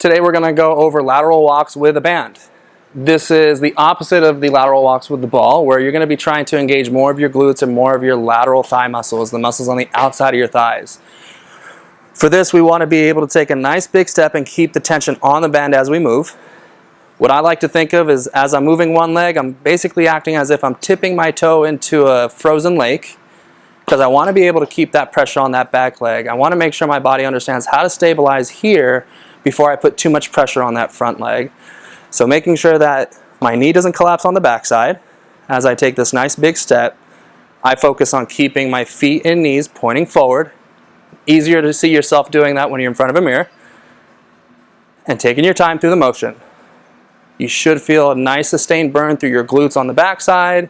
Today we're going to go over lateral walks with a band. This is the opposite of the lateral walks with the ball, where you're going to be trying to engage more of your glutes and more of your lateral thigh muscles, the muscles on the outside of your thighs. For this, we want to be able to take a nice big step and keep the tension on the band as we move. What I like to think of is, as I'm moving one leg, I'm basically acting as if I'm tipping my toe into a frozen lake, because I want to be able to keep that pressure on that back leg. I want to make sure my body understands how to stabilize here before I put too much pressure on that front leg. So making sure that my knee doesn't collapse on the backside. As I take this nice big step, I focus on keeping my feet and knees pointing forward. Easier to see yourself doing that when you're in front of a mirror. And taking your time through the motion. You should feel a nice sustained burn through your glutes on the backside.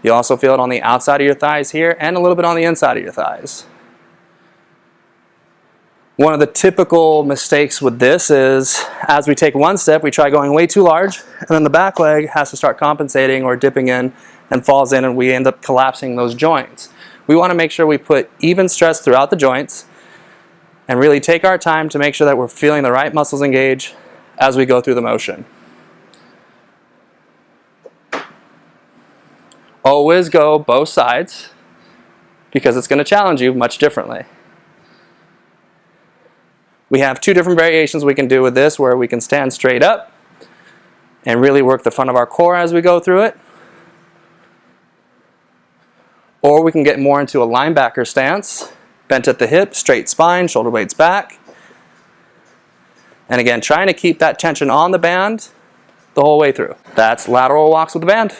You also feel it on the outside of your thighs here and a little bit on the inside of your thighs. One of the typical mistakes with this is, as we take one step, we try going way too large, and then the back leg has to start compensating or dipping in and falls in, and we end up collapsing those joints. We want to make sure we put even stress throughout the joints and really take our time to make sure that we're feeling the right muscles engage as we go through the motion. Always go both sides, because it's going to challenge you much differently. We have two different variations we can do with this, where we can stand straight up and really work the front of our core as we go through it. Or we can get more into a linebacker stance, bent at the hip, straight spine, shoulder blades back. And again, trying to keep that tension on the band the whole way through. That's lateral walks with the band.